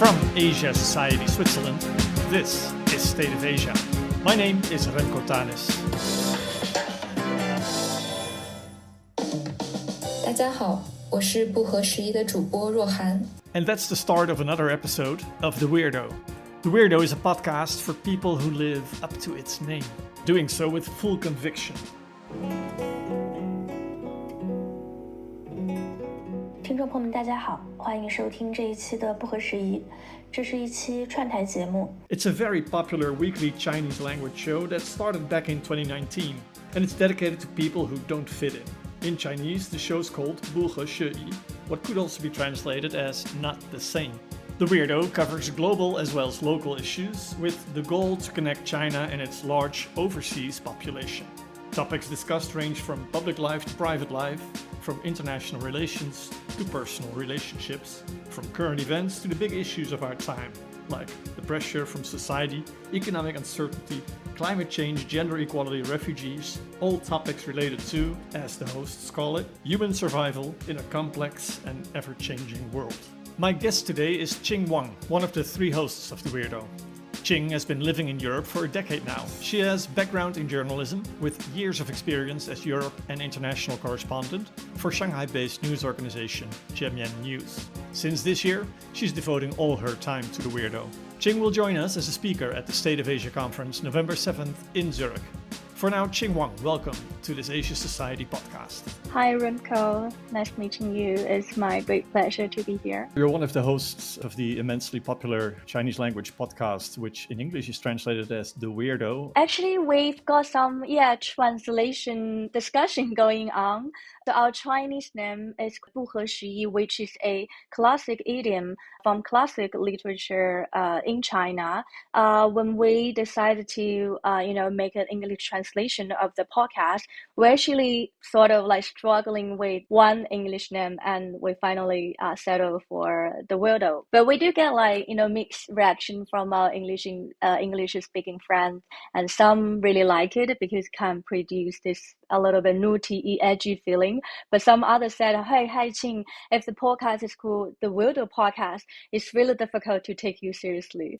From Asia Society Switzerland, this is State of Asia. My name is Remco Tanis. 大家好，我是不合时宜的主播若涵。 And that's the start of another episode of The Weirdo. The Weirdo is a podcast for people who live up to its name, doing so with full conviction. 听众朋友们，大家好，欢迎收听这一期的不合时宜。这是一期串台节目。 It's a very popular weekly Chinese language show that started back in 2019, and it's dedicated to people who don't fit in. In Chinese, the show's called 不合时宜, what could also be translated as not the same. The Weirdo covers global as well as local issues, with the goal to connect China and its large overseas population. Topics discussed range from public life to private life, from international relations to personal relationships, from current events to the big issues of our time, like the pressure from society, economic uncertainty, climate change, gender equality, refugees, all topics related to, as the hosts call it, human survival in a complex and ever-changing world. My guest today is Qing Wang, one of the three hosts of The Weirdo. Qing has been living in Europe for a decade now. She has background in journalism, with years of experience as Europe and international correspondent for Shanghai-based news organization Jiemian News. Since this year, she's devoting all her time to The Weirdo. Qing will join us as a speaker at the State of Asia conference November 7th in Zurich. For now, Qing Wang, welcome to this Asia Society podcast. Hi Remco, nice meeting you. It's my great pleasure to be here. You're one of the hosts of the immensely popular Chinese language podcast, which in English is translated as The Weirdo. Actually, we've got some translation discussion going on. So our Chinese name is 不合时宜, which is a classic idiom from classic literature in China. When we decided to make an English translation of the podcast, we're actually sort of like struggling with one English name, and we finally settled for The Weirdo. But we do get mixed reaction from our English speaking friends, and some really like it because it can produce this a little bit nutty, edgy feeling. But some others said, hey Qing, if the podcast is called The Weirdo Podcast, it's really difficult to take you seriously.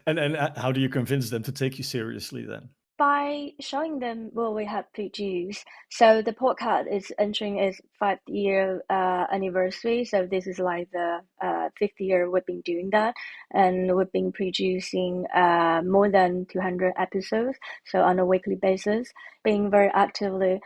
And how do you convince them to take you seriously then? By showing them what we have produced. So the podcast is entering its 5th-year anniversary. So this is like the 5th year we've been doing that. And we've been producing more than 200 episodes. So on a weekly basis, being very actively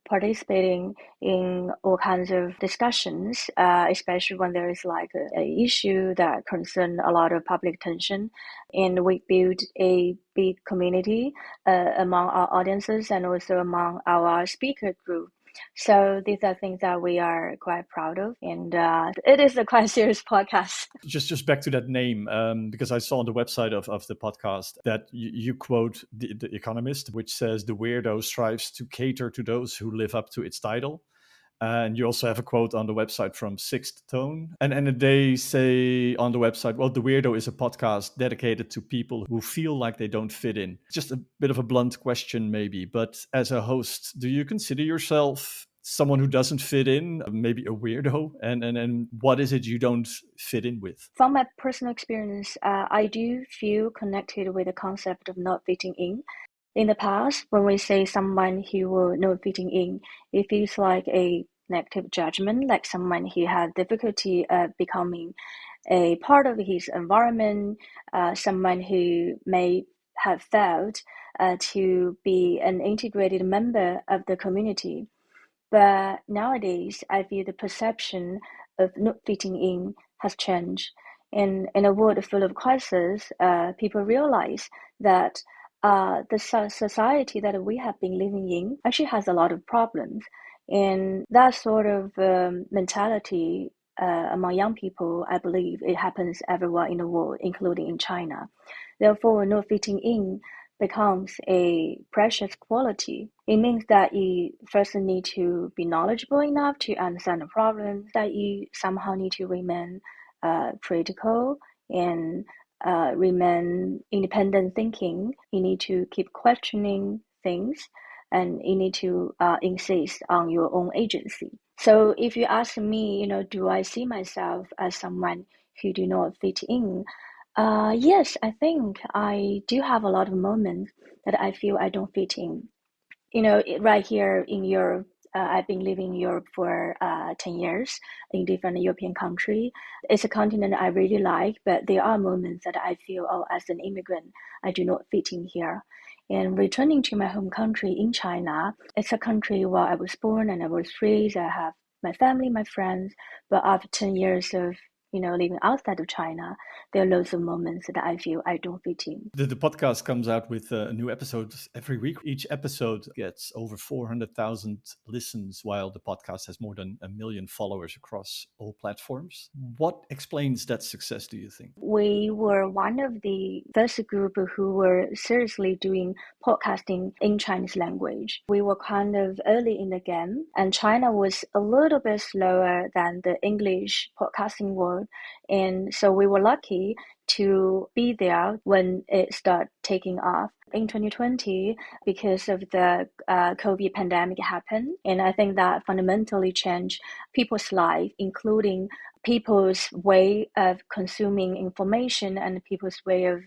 participating in all kinds of discussions, especially when there is like an issue that concerns a lot of public attention. And we build a big community among our audiences and also among our speaker group. So these are things that we are quite proud of, and it is a quite serious podcast. Just back to that name, because I saw on the website of the podcast that you quote the Economist, which says the Weirdo strives to cater to those who live up to its title. And you also have a quote on the website from Sixth Tone. And they say on the website, well, The Weirdo is a podcast dedicated to people who feel like they don't fit in. Just a bit of a blunt question maybe, but as a host, do you consider yourself someone who doesn't fit in, maybe a weirdo? And what is it you don't fit in with? From my personal experience, I do feel connected with the concept of not fitting in. In the past, when we say someone who will not fitting in, it feels like a negative judgment, like someone who had difficulty becoming a part of his environment, someone who may have failed to be an integrated member of the community. But nowadays, I feel the perception of not fitting in has changed. In a world full of crises, people realize that the society that we have been living in actually has a lot of problems. And that sort of mentality among young people, I believe it happens everywhere in the world, including in China. Therefore, not fitting in becomes a precious quality. It means that you first need to be knowledgeable enough to understand the problems, that you somehow need to remain critical and remain independent thinking. You need to keep questioning things, and you need to insist on your own agency. So if you ask me, do I see myself as someone who do not fit in? Yes, I think I do have a lot of moments that I feel I don't fit in. Right here in Europe, I've been living in Europe for 10 years in different European countries. It's a continent I really like, but there are moments that I feel, oh, as an immigrant, I do not fit in here. And returning to my home country in China, it's a country where I was born and I was raised. I have my family, my friends, but after 10 years of living outside of China, there are loads of moments that I feel I don't fit in. The podcast comes out with a new episode every week. Each episode gets over 400,000 listens, while the podcast has more than 1 million followers across all platforms. What explains that success, do you think? We were one of the first group who were seriously doing podcasting in Chinese language. We were kind of early in the game, and China was a little bit slower than the English podcasting world. And so we were lucky to be there when it started taking off. In 2020, because of the COVID pandemic happened, and I think that fundamentally changed people's life, including people's way of consuming information and people's way of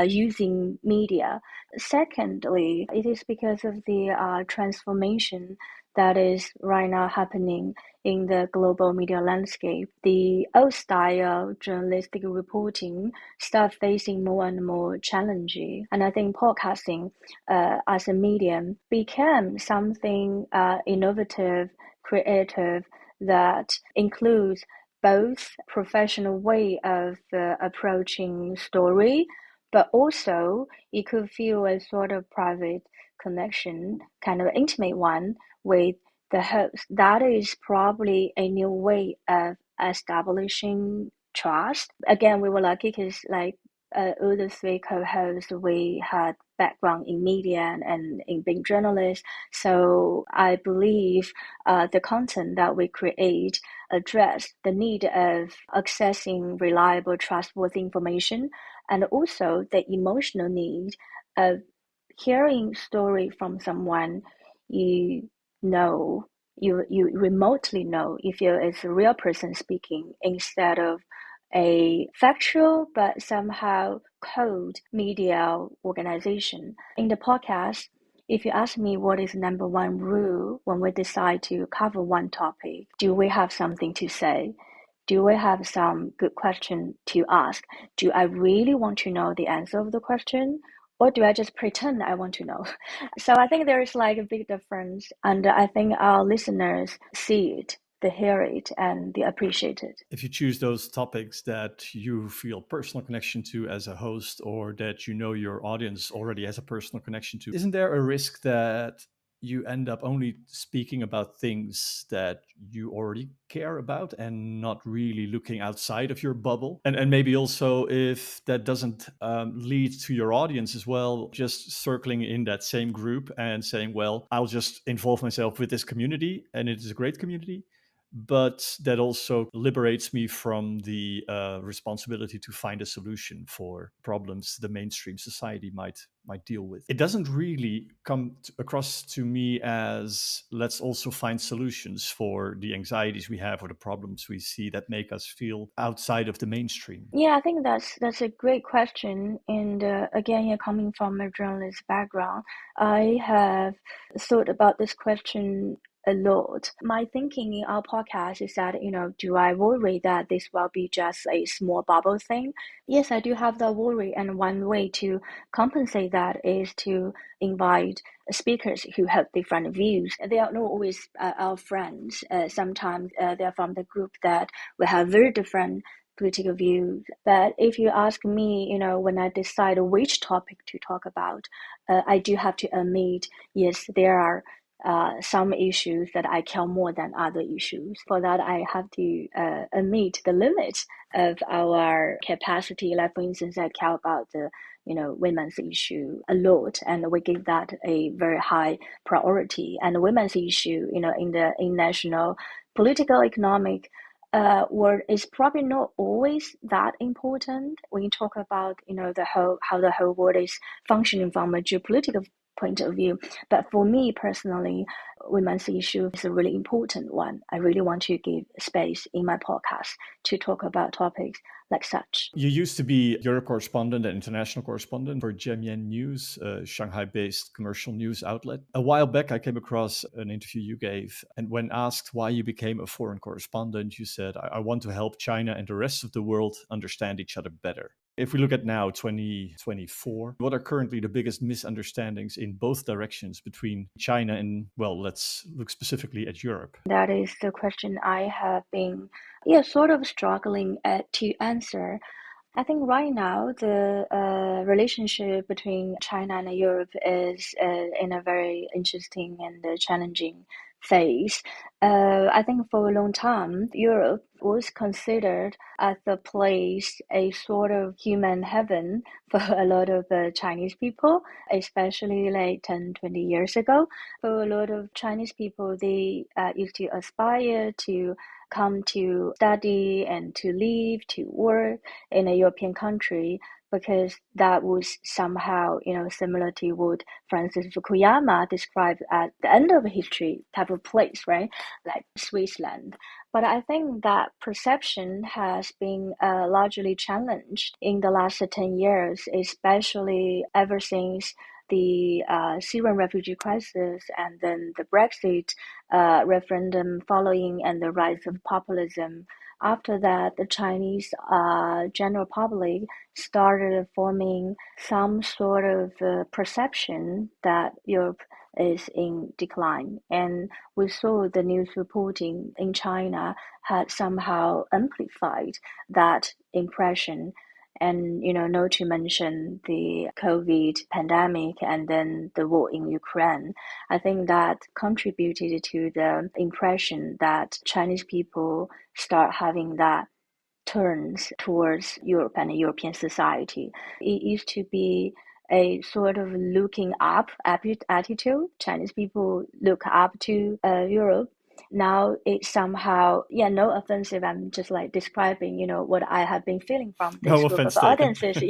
using media. Secondly, it is because of the transformation that is right now happening in the global media landscape. The old style journalistic reporting start facing more and more challenging. And I think podcasting as a medium became something innovative, creative, that includes both professional way of approaching story, but also it could feel a sort of private connection, kind of intimate one with the host. That is probably a new way of establishing trust. Again, we were lucky because all the three co-hosts, we had background in media and in being journalists. So I believe the content that we create address the need of accessing reliable, trustworthy information, and also the emotional need of hearing story from someone you know, you remotely know, you feel it's a real person speaking instead of a factual but somehow cold media organization. In the podcast, if you ask me what is number one rule when we decide to cover one topic, do we have something to say? Do we have some good question to ask? Do I really want to know the answer of the question? Or do I just pretend I want to know? So I think there is like a big difference, and I think our listeners see it, they hear it, and they appreciate it. If you choose those topics that you feel personal connection to as a host, or that you know your audience already has a personal connection to, isn't there a risk that you end up only speaking about things that you already care about and not really looking outside of your bubble? And maybe also, if that doesn't lead to your audience as well, just circling in that same group and saying, well, I'll just involve myself with this community and it is a great community, but that also liberates me from the responsibility to find a solution for problems the mainstream society might deal with. It doesn't really come across to me as, let's also find solutions for the anxieties we have or the problems we see that make us feel outside of the mainstream. Yeah, I think that's a great question. And again, you're coming from a journalist background. I have thought about this question a lot. My thinking in our podcast is that, do I worry that this will be just a small bubble thing? Yes, I do have that worry. And one way to compensate that is to invite speakers who have different views. They are not always our friends. Sometimes they're from the group that we have very different political views. But if you ask me, when I decide which topic to talk about, I do have to admit, yes, there are some issues that I care more than other issues. For that, I have to admit the limit of our capacity. Like, for instance, I care about the women's issue a lot, and we give that a very high priority. And the women's issue, in national political, economic world is probably not always that important when you talk about how the whole world is functioning from a geopolitical point of view. But for me personally, women's issue is a really important one. I really want to give space in my podcast to talk about topics like such. You used to be Europe correspondent and international correspondent for Jiemian News, a Shanghai-based commercial news outlet. A while back, I came across an interview you gave, and when asked why you became a foreign correspondent, you said, I want to help China and the rest of the world understand each other better. If we look at now, 2024, what are currently the biggest misunderstandings in both directions between China and, well, let's look specifically at Europe? That is the question I have been sort of struggling to answer. I think right now the relationship between China and Europe is in a very interesting and challenging phase. I think for a long time, Europe was considered as a place, a sort of human heaven for a lot of Chinese people, especially like 10, 20 years ago. For a lot of Chinese people, they used to aspire to come to study and to live, to work in a European country, because that was somehow, similar to what Francis Fukuyama described at the end of history type of place, right? Like Switzerland. But I think that perception has been largely challenged in the last 10 years, especially ever since the Syrian refugee crisis and then the Brexit referendum following and the rise of populism. After that, the Chinese general public started forming some sort of perception that Europe is in decline. And we saw the news reporting in China had somehow amplified that impression. And, not to mention the COVID pandemic and then the war in Ukraine. I think that contributed to the impression that Chinese people start having that turns towards Europe and European society. It used to be a sort of looking up attitude. Chinese people look up to Europe. Now it's somehow, no offensive, I'm just like describing, what I have been feeling from this No group offense of taken. audiences.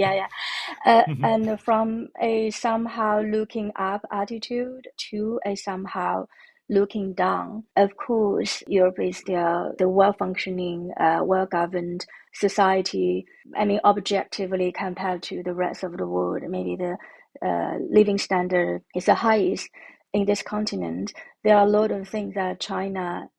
And from a somehow looking up attitude to a somehow looking down. Of course, Europe is still the well-functioning, well-governed society. I mean, objectively compared to the rest of the world, maybe the living standard is the highest in this continent. There are a lot of things that China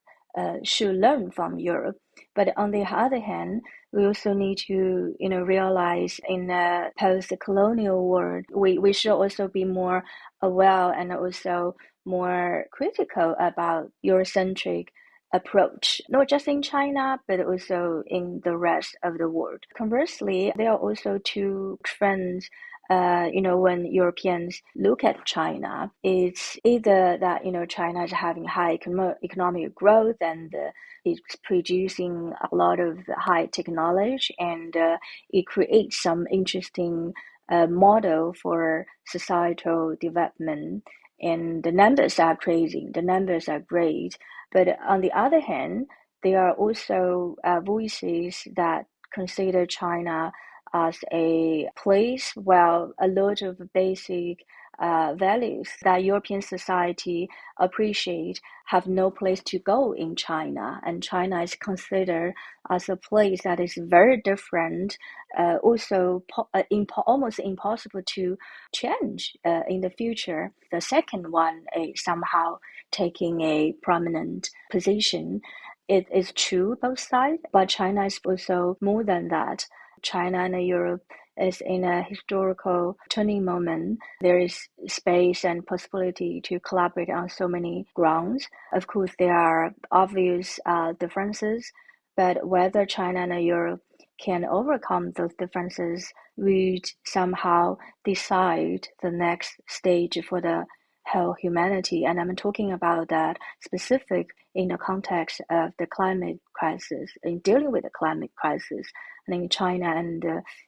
should learn from Europe. But on the other hand, we also need to, realize in a post-colonial world, we should also be more aware and also more critical about Eurocentric approach, not just in China, but also in the rest of the world. Conversely, there are also two trends when Europeans look at China, it's either that, China is having high economic growth and it's producing a lot of high technology and it creates some interesting model for societal development. And the numbers are crazy, the numbers are great. But on the other hand, there are also voices that consider China as a place where a lot of basic values that European society appreciate have no place to go in China. And China is considered as a place that is very different, also almost impossible to change in the future. The second one is somehow taking a prominent position. It is true both sides, but China is also more than that. China and Europe is in a historical turning moment. There is space and possibility to collaborate on so many grounds. Of course, there are obvious differences, but whether China and Europe can overcome those differences would somehow decide the next stage for the whole humanity. And I'm talking about that specific in the context of the climate crisis, in dealing with the climate crisis. I think China and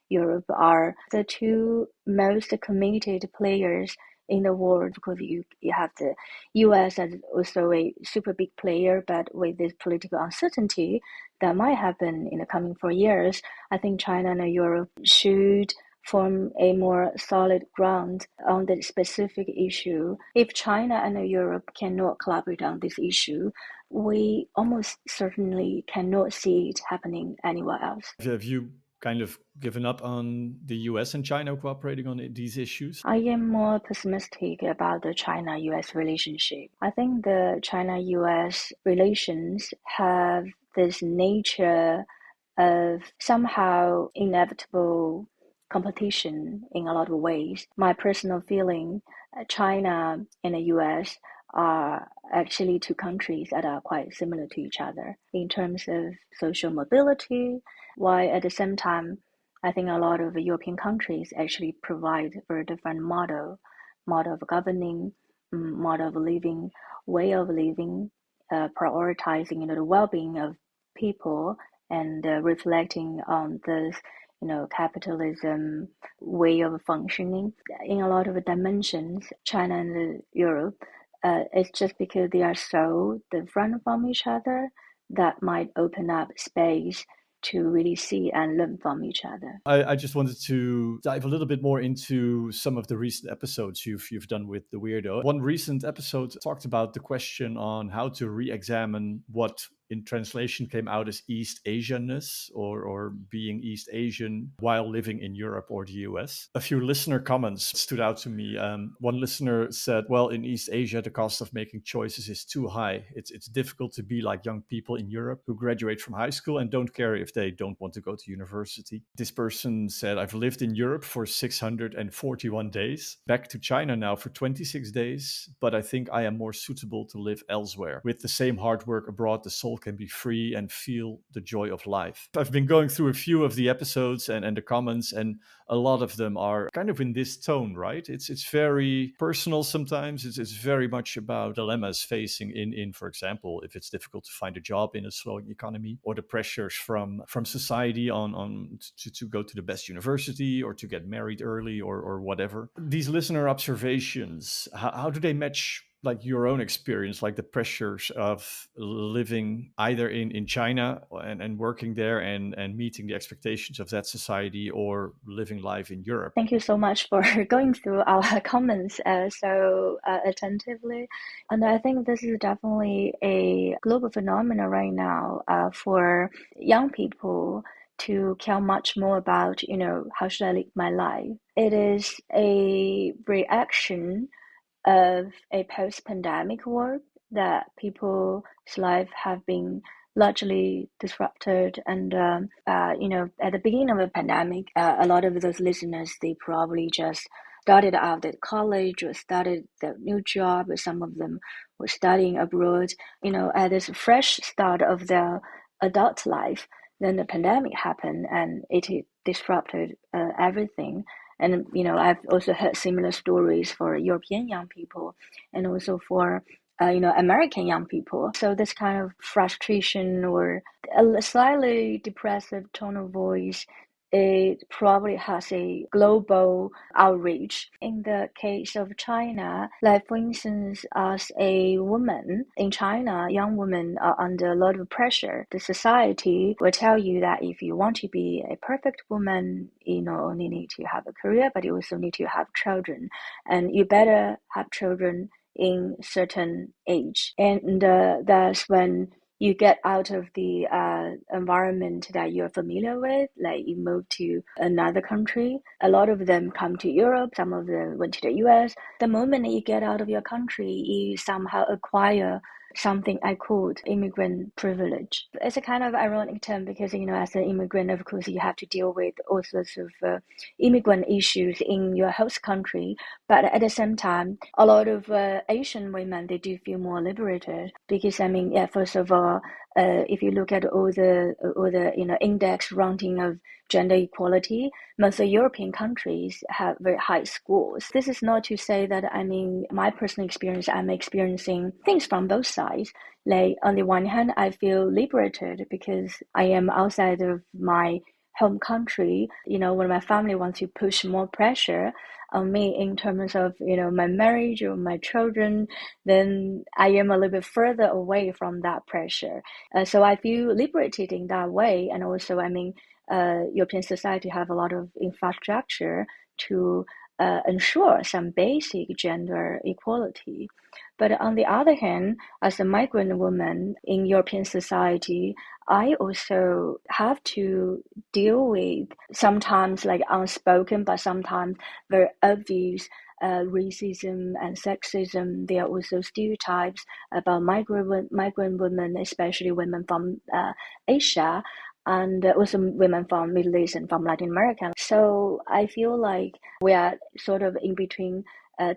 Europe are the two most committed players in the world, because you have the US as also a super big player, but with this political uncertainty that might happen in the coming 4 years, I think China and Europe should form a more solid ground on the specific issue. If China and Europe cannot collaborate on this issue, we almost certainly cannot see it happening anywhere else. Have you kind of given up on the US and China cooperating on these issues? I am more pessimistic about the China-US relationship. I think the China-US relations have this nature of somehow inevitable competition in a lot of ways. My personal feeling, China and the US are actually two countries that are quite similar to each other in terms of social mobility, while at the same time, I think a lot of European countries actually provide very different model of governing, model of living, way of living, prioritizing the well-being of people and reflecting on this capitalism way of functioning in a lot of dimensions. China and Europe, it's just because they are so different from each other that might open up space to really see and learn from each other. I just wanted to dive a little bit more into some of the recent episodes you've done with the Weirdo. One recent episode talked about the question on how to re-examine what in translation came out as East Asianness or being East Asian while living in Europe or the US. A few listener comments stood out to me. One listener said, well, in East Asia, the cost of making choices is too high. It's difficult to be like young people in Europe who graduate from high school and don't care if they don't want to go to university. This person said, I've lived in Europe for 641 days, back to China now for 26 days, but I think I am more suitable to live elsewhere. With the same hard work abroad, the soul can be free and feel the joy of life. I've been going through a few of the episodes and the comments, and a lot of them are kind of in this tone, right? It's very personal sometimes. It's very much about dilemmas facing in, for example, if it's difficult to find a job in a slowing economy, or the pressures from society on to go to the best university or to get married early or whatever. These listener observations, how do they match like your own experience, like the pressures of living either in China and working there and meeting the expectations of that society, or living life in Europe? Thank you so much for going through our comments so attentively. And I think this is definitely a global phenomenon right now for young people to care much more about, how should I live my life? It is a reaction of a post-pandemic world that people's life have been largely disrupted. And, at the beginning of the pandemic, a lot of those listeners, they probably just started out at college or started their new job, or some of them were studying abroad, at this fresh start of their adult life. Then the pandemic happened and it disrupted everything. And, I've also heard similar stories for European young people and also for, American young people. So this kind of frustration or a slightly depressive tone of voice, it probably has a global outreach. In the case of China, like for instance, as a woman in China, young women are under a lot of pressure. The society will tell you that if you want to be a perfect woman, you not only need to have a career, but you also need to have children. And you better have children in certain age. And that's when you get out of the environment that you're familiar with, like you move to another country. A lot of them come to Europe, some of them went to the US. The moment you get out of your country, you somehow acquire something I called immigrant privilege. It's a kind of ironic term because, as an immigrant, of course, you have to deal with all sorts of immigrant issues in your host country. But at the same time, a lot of Asian women, they do feel more liberated because, first of all, if you look at all the index ranking of gender equality, most of European countries have very high scores. This is not to say that, my personal experience, I'm experiencing things from both sides. Like on the one hand, I feel liberated because I am outside of my home country. When my family wants to push more pressure on me in terms of, my marriage or my children, then I am a little bit further away from that pressure. So I feel liberated in that way. And also, European society have a lot of infrastructure to ensure some basic gender equality. But on the other hand, as a migrant woman in European society, I also have to deal with sometimes like unspoken, but sometimes very obvious racism and sexism. There are also stereotypes about migrant women, especially women from Asia, and also women from Middle East and from Latin America. So I feel like we are sort of in between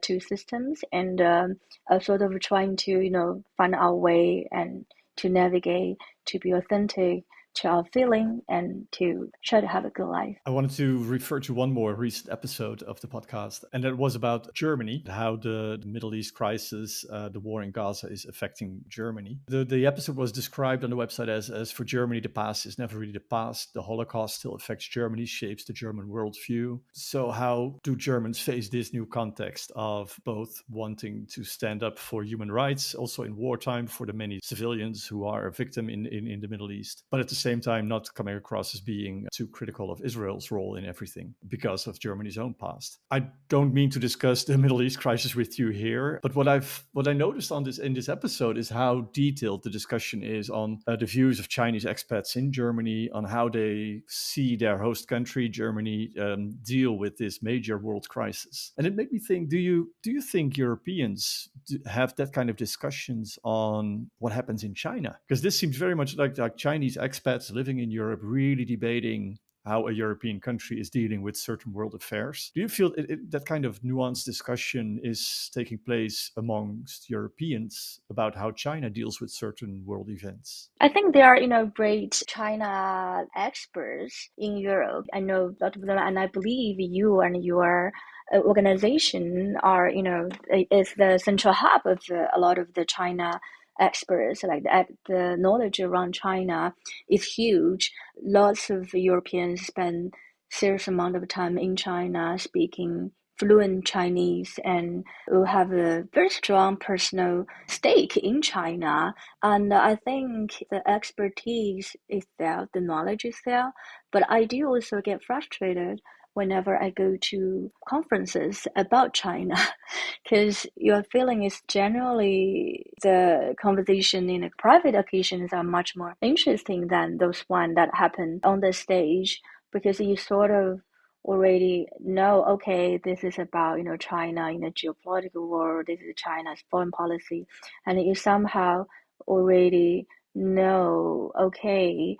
two systems, and sort of trying to, find our way and to navigate, to be authentic to our feeling, and to try to have a good life. I wanted to refer to one more recent episode of the podcast, and that was about Germany, how the Middle East crisis, the war in Gaza is affecting Germany. The episode was described on the website as for Germany, the past is never really the past. The Holocaust still affects Germany, shapes the German worldview. So how do Germans face this new context of both wanting to stand up for human rights, also in wartime, for the many civilians who are a victim in the Middle East, but at the same time not coming across as being too critical of Israel's role in everything because of Germany's own past? I don't mean to discuss the Middle East crisis with you here, but what I noticed in this episode is how detailed the discussion is on the views of Chinese expats in Germany, on how they see their host country, Germany, deal with this major world crisis. And it made me think: do you think Europeans have that kind of discussions on what happens in China? Because this seems very much like Chinese expats living in Europe really debating how a European country is dealing with certain world affairs. Do you feel that kind of nuanced discussion is taking place amongst Europeans about how China deals with certain world events? I think there are, great China experts in Europe. I know a lot of them, and I believe you and your organization is the central hub of a lot of the China experts. Like the knowledge around China is huge. Lots of Europeans spend serious amount of time in China speaking fluent Chinese and who have a very strong personal stake in China. And I think the expertise is there, the knowledge is there, but I do also get frustrated whenever I go to conferences about China, because your feeling is generally the conversation in a private occasions are much more interesting than those one that happen on the stage, because you sort of already know, okay, this is about, China in a geopolitical world, this is China's foreign policy, and you somehow already know, okay,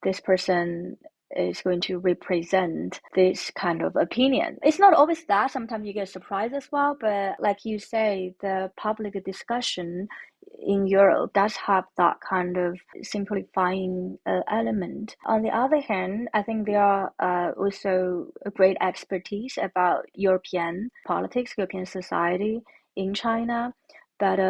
this person is going to represent this kind of opinion. It's not always that. Sometimes you get surprised as well, but like you say, the public discussion in Europe does have that kind of simplifying element. On the other hand, I think there are also a great expertise about European politics, European society in China, but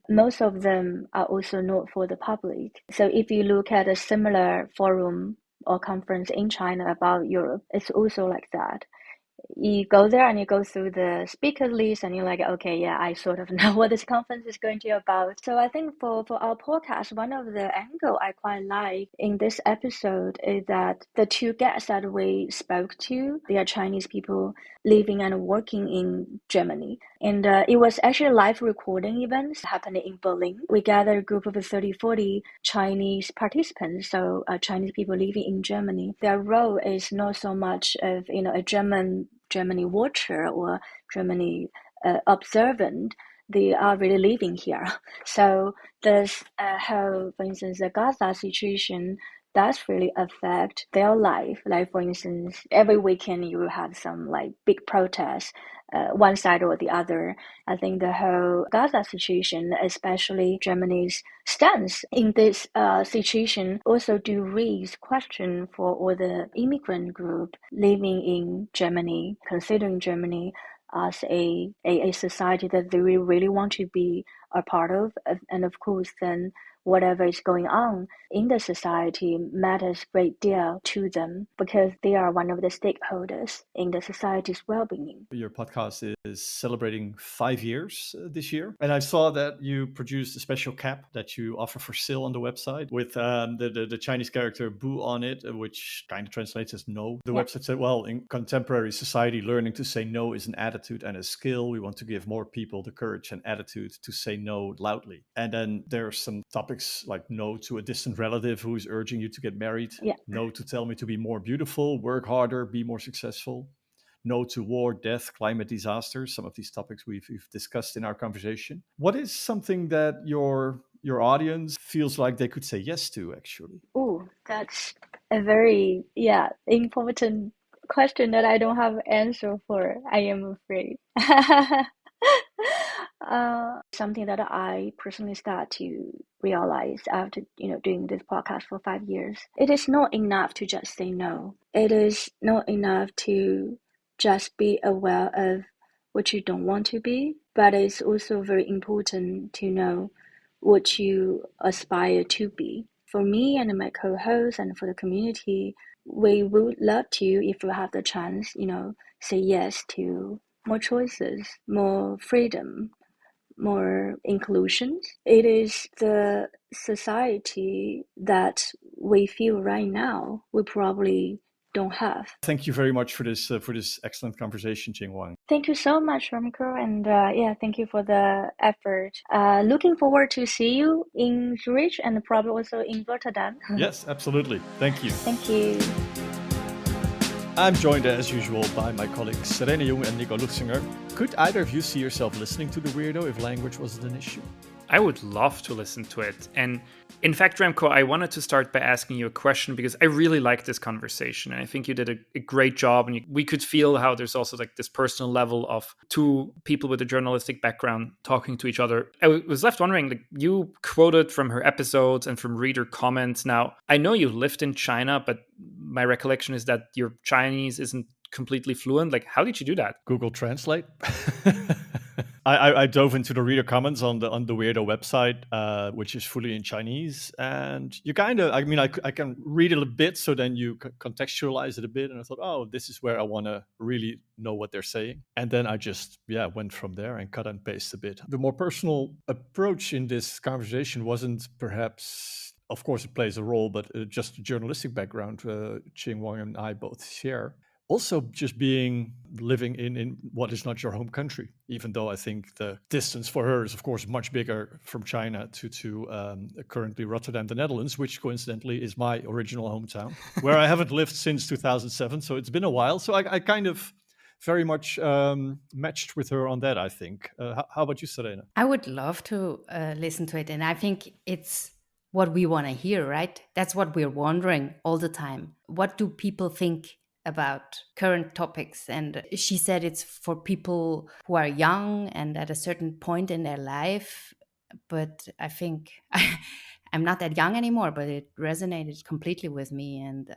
most of them are also not for the public. So if you look at a similar forum or conference in China about Europe, it's also like that. You go there and you go through the speaker list and you're like, okay, yeah, I sort of know what this conference is going to be about. So I think for our podcast, one of the angle I quite like in this episode is that the two guests that we spoke to, they are Chinese people living and working in Germany. And it was actually a live recording event happening in Berlin. We gathered a group of 30-40 Chinese participants, so Chinese people living in Germany. Their role is not so much of, a Germany watcher or Germany observant. They are really living here. So there's how, for instance, the Gaza situation does really affect their life. Like, for instance, every weekend you will have some like big protests, one side or the other. I think the whole Gaza situation, especially Germany's stance in this situation, also do raise question for all the immigrant group living in Germany, considering Germany as a society that they really want to be a part of. And of course, then whatever is going on in the society matters a great deal to them because they are one of the stakeholders in the society's well-being. Your podcast is celebrating 5 years this year. And I saw that you produced a special cap that you offer for sale on the website with the Chinese character Bu on it, which kind of translates as no. The website said, well, in contemporary society, learning to say no is an attitude and a skill. We want to give more people the courage and attitude to say no loudly. And then there are some topics like no to a distant relative who is urging you to get married, no to tell me to be more beautiful, work harder, be more successful. No to war, death, climate disasters. Some of these topics we've discussed in our conversation. What is something that your audience feels like they could say yes to, actually? Oh, that's a very important question that I don't have an answer for. I am afraid. Something that I personally start to realize after doing this podcast for 5 years, it is not enough to just say no. It is not enough to just be aware of what you don't want to be, but it's also very important to know what you aspire to be. For me and my co-host and for the community, we would love to, if we have the chance, say yes to more choices, more freedom, more inclusion. It is the society that we feel right now we probably don't have. Thank you very much for this excellent conversation, Qing Wang. Thank you so much, Ramiko, and thank you for the effort. Looking forward to see you in Zurich and probably also in Rotterdam. Yes, absolutely. Thank you. Thank you. I'm joined as usual by my colleagues Serena Jung and Nico Luxinger. Could either of you see yourself listening to The Weirdo if language wasn't an issue? I would love to listen to it. And in fact, Remco, I wanted to start by asking you a question because I really like this conversation. And I think you did a great job. And we could feel how there's also like this personal level of two people with a journalistic background talking to each other. I was left wondering, like, you quoted from her episodes and from reader comments. Now, I know you lived in China, but my recollection is that your Chinese isn't completely fluent. Like, how did you do that? Google Translate. I dove into the reader comments on the Weirdo website, which is fully in Chinese, and you kind of, I can read it a bit, so then you contextualize it a bit, and I thought, oh, this is where I want to really know what they're saying, and then I just went from there and cut and paste a bit. The more personal approach in this conversation wasn't perhaps, of course, it plays a role, but just the journalistic background Qing Wang and I both share. Also, just living in what is not your home country, even though I think the distance for her is, of course, much bigger from China to currently Rotterdam, the Netherlands, which coincidentally is my original hometown, where I haven't lived since 2007. So it's been a while. So I kind of very much matched with her on that, I think. How about you, Serena? I would love to listen to it. And I think it's what we want to hear, right? That's what we're wondering all the time. What do people think about current topics? And she said it's for people who are young and at a certain point in their life. But I think I'm not that young anymore, but it resonated completely with me. And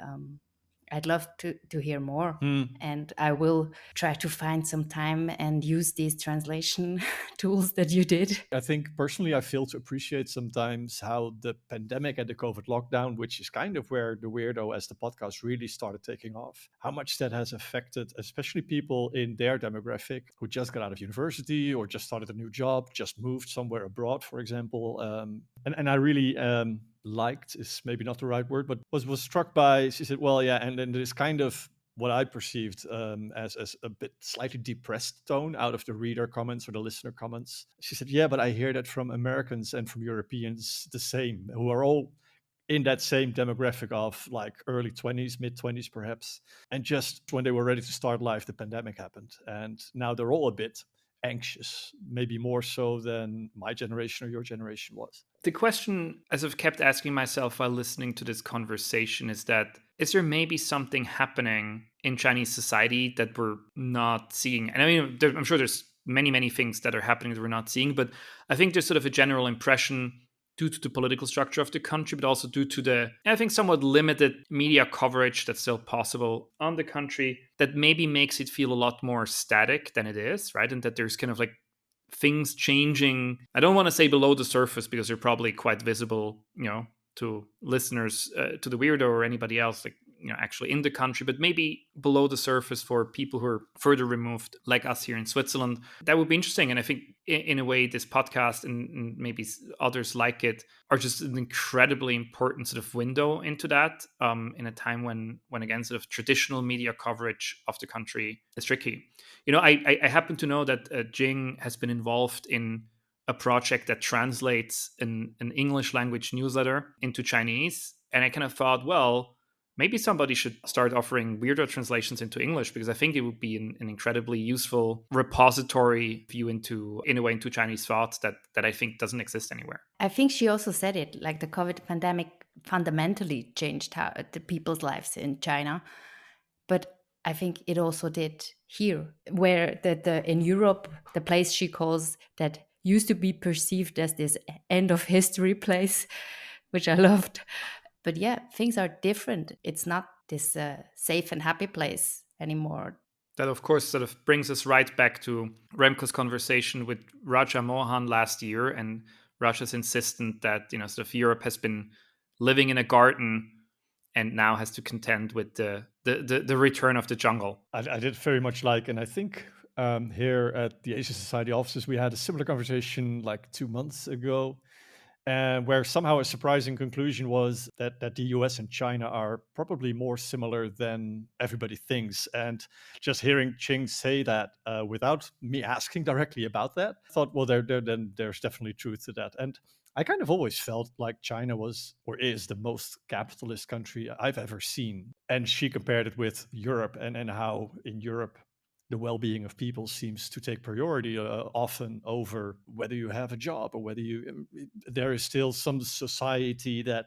I'd love to hear more. And I will try to find some time and use these translation tools that you did. I think personally, I fail to appreciate sometimes how the pandemic and the COVID lockdown, which is kind of where The Weirdo as the podcast really started taking off, how much that has affected, especially people in their demographic who just got out of university or just started a new job, just moved somewhere abroad, for example. And I really... liked is maybe not the right word, but was struck by, she said, well, yeah, and then there's kind of what I perceived as a bit slightly depressed tone out of the reader comments or the listener comments. She said, yeah, but I hear that from Americans and from Europeans the same, who are all in that same demographic of like early 20s, mid 20s perhaps. And just when they were ready to start life, the pandemic happened. And now they're all a bit anxious, maybe more so than my generation or your generation was. The question, as I've kept asking myself while listening to this conversation, is there maybe something happening in Chinese society that we're not seeing? And I mean, I'm sure there's many, many things that are happening that we're not seeing, but I think there's sort of a general impression due to the political structure of the country, but also due to the, I think, somewhat limited media coverage that's still possible on the country, that maybe makes it feel a lot more static than it is, right? And that there's kind of like things changing. I don't want to say below the surface because they're probably quite visible, to listeners, to the Weirdo or anybody else, like, actually in the country, but maybe below the surface for people who are further removed, like us here in Switzerland. That would be interesting. And I think in a way, this podcast and maybe others like it are just an incredibly important sort of window into that, in a time when again, sort of traditional media coverage of the country is tricky. I happen to know that Qing has been involved in a project that translates an English language newsletter into Chinese. And I kind of thought, well, maybe somebody should start offering Weirdo translations into English, because I think it would be an incredibly useful repository view into Chinese thought that I think doesn't exist anywhere. I think she also said it, like the COVID pandemic fundamentally changed how the people's lives in China. But I think it also did here, where in Europe, the place she calls that used to be perceived as this end of history place, which I loved. But yeah, things are different. It's not this safe and happy place anymore. That, of course, sort of brings us right back to Remco's conversation with Raja Mohan last year, and Raja's insistent that, sort of Europe has been living in a garden and now has to contend with the return of the jungle. I did very much like, and I think here at the Asia Society offices, we had a similar conversation like 2 months ago, where somehow a surprising conclusion was that the US and China are probably more similar than everybody thinks. And just hearing Qing say that without me asking directly about that, I thought, well, then there's definitely truth to that. And I kind of always felt like China was or is the most capitalist country I've ever seen. And she compared it with Europe and how in Europe, the well-being of people seems to take priority often over whether you have a job or whether there is still some society that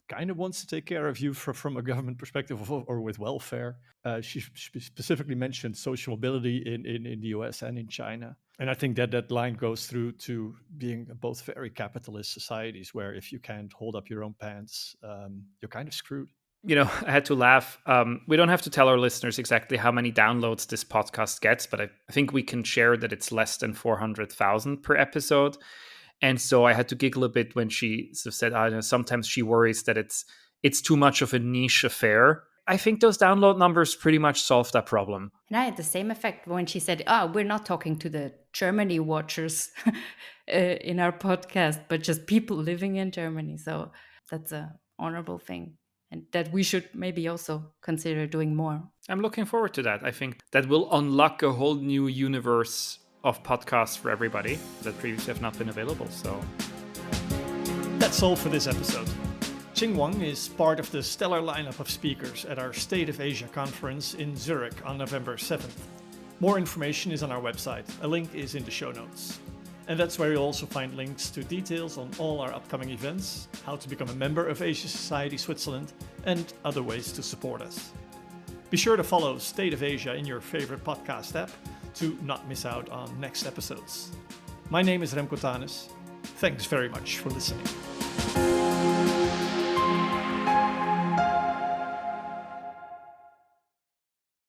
kind of wants to take care of you from a government perspective or with welfare. She specifically mentioned social mobility in the US and in China. And I think that line goes through to being both very capitalist societies where if you can't hold up your own pants, you're kind of screwed. I had to laugh. We don't have to tell our listeners exactly how many downloads this podcast gets, but I think we can share that it's less than 400,000 per episode. And so I had to giggle a bit when she sort of said, sometimes she worries that it's too much of a niche affair. I think those download numbers pretty much solve that problem. And I had the same effect when she said, we're not talking to the Germany watchers in our podcast, but just people living in Germany. So that's an honorable thing. And that we should maybe also consider doing more. I'm looking forward to that. I think that will unlock a whole new universe of podcasts for everybody that previously have not been available. So that's all for this episode. Qing Wang is part of the stellar lineup of speakers at our State of Asia conference in Zurich on November 7th. More information is on our website. A link is in the show notes. And that's where you'll also find links to details on all our upcoming events, how to become a member of Asia Society Switzerland, and other ways to support us. Be sure to follow State of Asia in your favorite podcast app to not miss out on next episodes. My name is Remco Tanis. Thanks very much for listening.